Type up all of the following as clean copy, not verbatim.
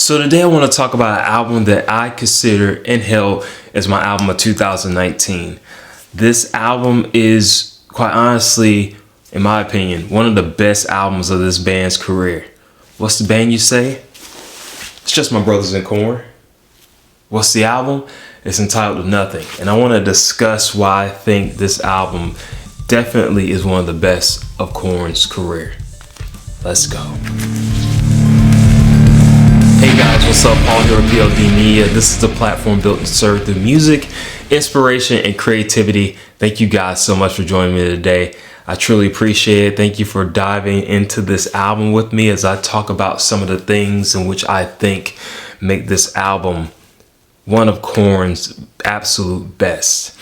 So today I want to talk about an album that I consider and held as my album of 2019. This album is, quite honestly, in my opinion, one of the best albums of this band's career. What's the band, you say? It's just my brothers in Korn. What's the album? It's entitled Nothing. And I want to discuss why I think this album definitely is one of the best of Korn's career. Let's go. Hey guys, what's up? Paul here with PLD Media. This is a platform built to serve through music, inspiration, and creativity. Thank you guys so much for joining me today. I truly appreciate it. Thank you for diving into this album with me as I talk about some of the things in which I think make this album one of Korn's absolute best.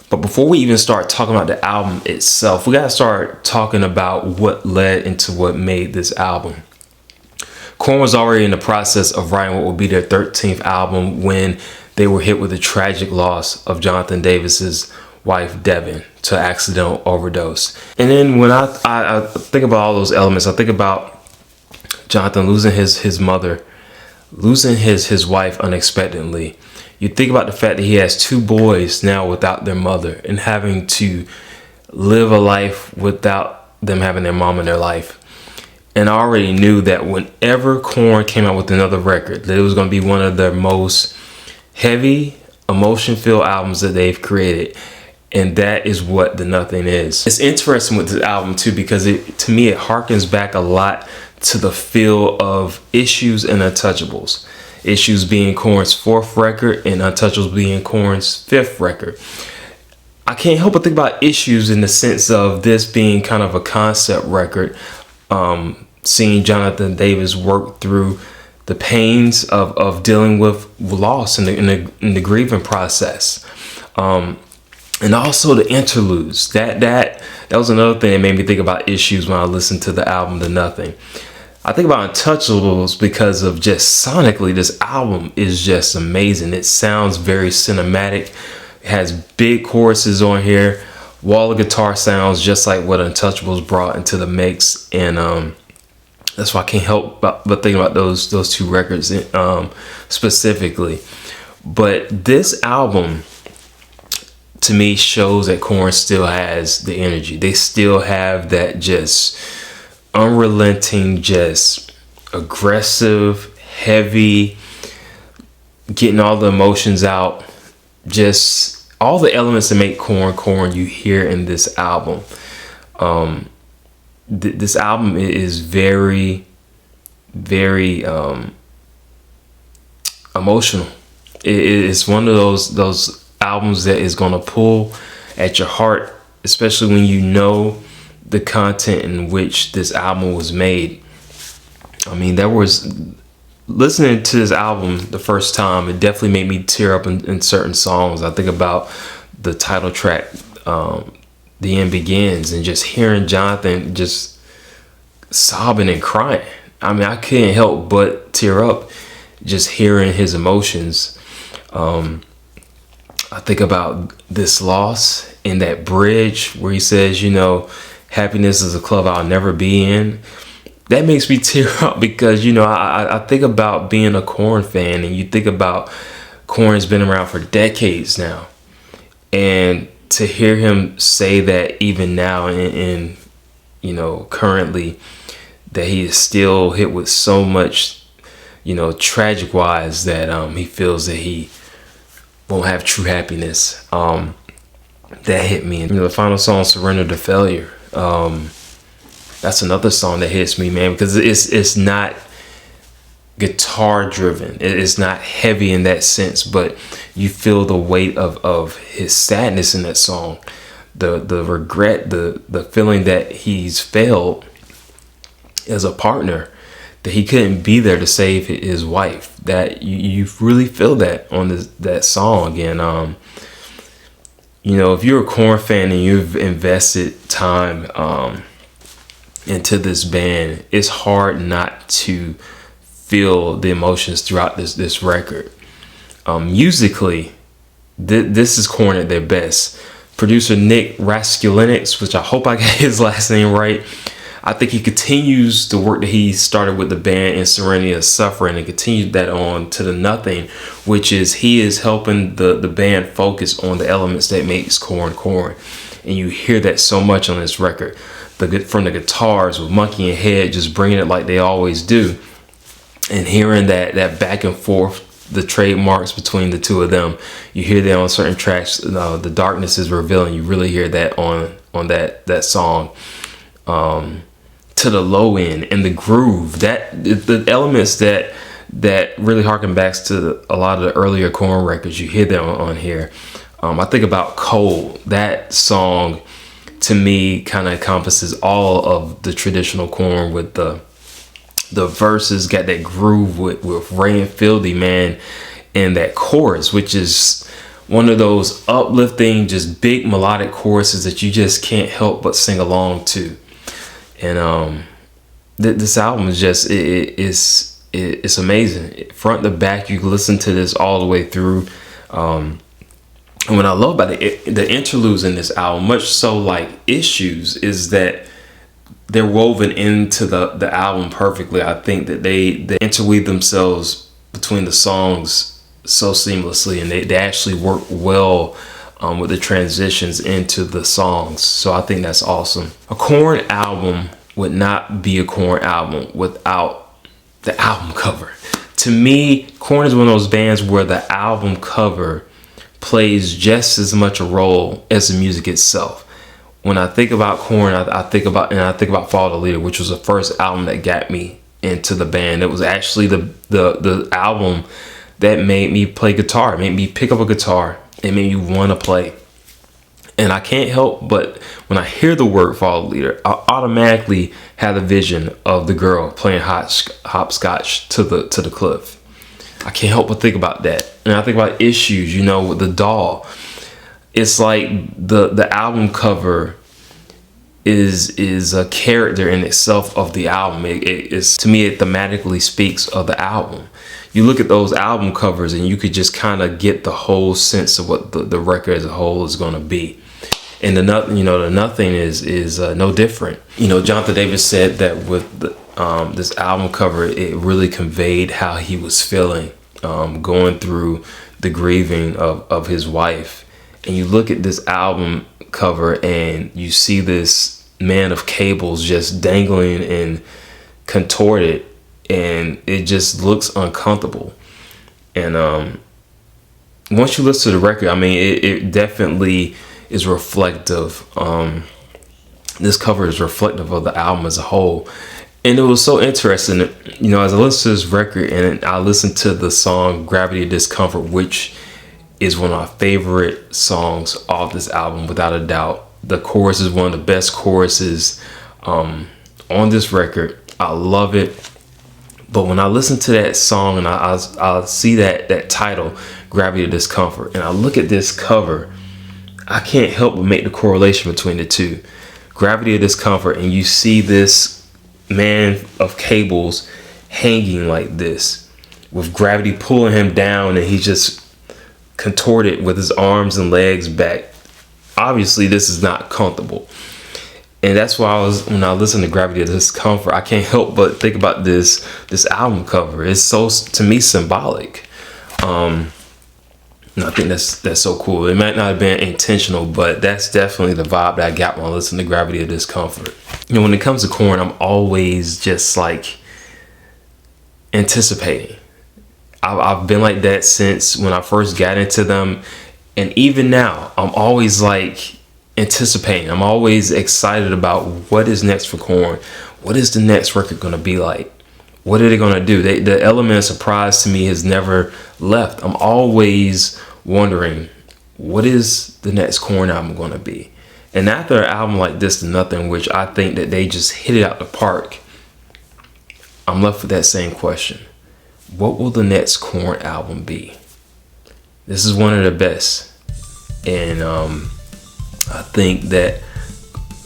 But before we even start talking about the album itself, we gotta start talking about what led into what made this album. Korn was already in the process of writing what would be their 13th album when they were hit with the tragic loss of Jonathan Davis's wife, Devin, to accidental overdose. And then when I think about all those elements, I think about Jonathan losing his mother, losing his wife unexpectedly. You think about the fact that he has two boys now without their mother and having to live a life without them having their mom in their life. And I already knew that whenever Korn came out with another record, that it was going to be one of their most heavy, emotion-filled albums that they've created. And that is what the Nothing is. It's interesting with this album too, because to me it harkens back a lot to the feel of Issues and Untouchables. Issues being Korn's fourth record and Untouchables being Korn's fifth record. I can't help but think about Issues in the sense of this being kind of a concept record. Seeing Jonathan Davis work through the pains of dealing with loss in the grieving process. And also the interludes. That was another thing that made me think about Issues when I listened to the album The Nothing. I think about Untouchables because of just sonically, this album is just amazing. It sounds very cinematic. It has big choruses on here. Wall of guitar sounds just like what Untouchables brought into the mix. And that's why I can't help but think about those two records specifically. But this album, to me, shows that Korn still has the energy. They still have that just unrelenting, just aggressive, heavy, getting all the emotions out, just all the elements that make Korn you hear in this album. This album is very, very emotional. It's one of those albums that is going to pull at your heart, especially when you know the content in which this album was made. I mean, listening to this album the first time, it definitely made me tear up in certain songs. I think about the title track, The End Begins, and just hearing Jonathan just sobbing and crying. I mean, I couldn't help but tear up just hearing his emotions. I think about this loss in that bridge where he says, happiness is a club I'll never be in. That makes me tear up because, I think about being a Korn fan, and you think about Korn's been around for decades now. And to hear him say that even now and currently, that he is still hit with so much, tragic wise that he feels that he won't have true happiness. That hit me. And the final song, Surrender to Failure. That's another song that hits me, man, because it's not guitar driven. It's not heavy in that sense, but you feel the weight of his sadness in that song, the regret, the feeling that he's failed as a partner, that he couldn't be there to save his wife. That you really feel that on that song again. If you're a Korn fan and you've invested time into this band, it's hard not to feel the emotions throughout this record. Musically, this is Korn at their best. Producer Nick Raskulinix, which I hope I got his last name right, I think he continues the work that he started with the band in Serenity of Suffering and continued that on to the Nothing, which is he is helping the band focus on the elements that makes Korn Korn. And you hear that so much on this record. From the guitars with Monkey and Head just bringing it like they always do. And hearing that back and forth, the trademarks between the two of them. You hear that on certain tracks. The Darkness is Revealing. You really hear that on that song. To the Low End and the groove. The elements that really harken back to a lot of the earlier Korn records. You hear that on here. I think about Cold. That song, to me, kind of encompasses all of the traditional Korn with the verses, got that groove with Ray and Fieldy, man, and that chorus, which is one of those uplifting, just big melodic choruses that you just can't help but sing along to. And this album is just it's amazing, front to back. You can listen to this all the way through. And what I love about the interludes in this album, much so like Issues, is that they're woven into the album perfectly. I think that they interweave themselves between the songs so seamlessly, and they actually work well with the transitions into the songs. So I think that's awesome. A Korn album would not be a Korn album without the album cover. To me, Korn is one of those bands where the album cover plays just as much a role as the music itself. When I think about Korn, I think about Follow the Leader, which was the first album that got me into the band. It was actually the album that made me play guitar, made me pick up a guitar, and made me want to play. And I can't help but when I hear the word Follow the Leader, I automatically have the vision of the girl playing hopscotch to the cliff. I can't help but think about that. And I think about Issues, with the doll. It's like the album cover is a character in itself of the album. To me, it thematically speaks of the album. You look at those album covers and you could just kind of get the whole sense of what the record as a whole is going to be. And the Nothing is no different. Jonathan Davis said that with this album cover, it really conveyed how he was feeling going through the grieving of his wife. And you look at this album cover and you see this man of cables just dangling and contorted, and it just looks uncomfortable. And once you listen to the record, I mean, it definitely is reflective. This cover is reflective of the album as a whole. And it was so interesting, as I listened to this record and I listened to the song Gravity of Discomfort, which is one of my favorite songs off this album, without a doubt. The chorus is one of the best choruses on this record. I love it. But when I listen to that song and I see that title, Gravity of Discomfort, and I look at this cover, I can't help but make the correlation between the two. Gravity of Discomfort, and you see this man of cables hanging like this, with gravity pulling him down, and he's just contorted with his arms and legs back. Obviously, this is not comfortable. And that's why when I listen to Gravity of Discomfort, I can't help but think about this album cover. It's so, to me, symbolic. And I think that's so cool. It might not have been intentional, but that's definitely the vibe that I got when I listen to Gravity of Discomfort. When it comes to Korn, I'm always just like anticipating. I've been like that since when I first got into them. And even now, I'm always like anticipating. I'm always excited about what is next for Korn. What is the next record going to be like? What are they going to do? The element of surprise to me has never left. I'm always wondering, what is the next Korn album going to be? And after an album like this, The Nothing, which I think that they just hit it out the park, I'm left with that same question. What will the next Korn album be? This is one of the best. And I think that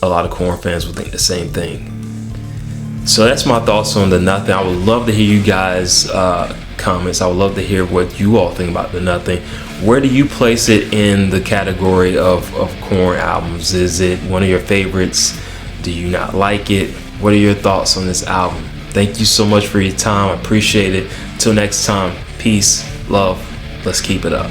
a lot of Korn fans will think the same thing. So that's my thoughts on The Nothing. I would love to hear you guys' comments. I would love to hear what you all think about The Nothing. Where do you place it in the category of Korn albums? Is it one of your favorites? Do you not like it? What are your thoughts on this album? Thank you so much for your time. I appreciate it. Till next time, peace, love. Let's keep it up.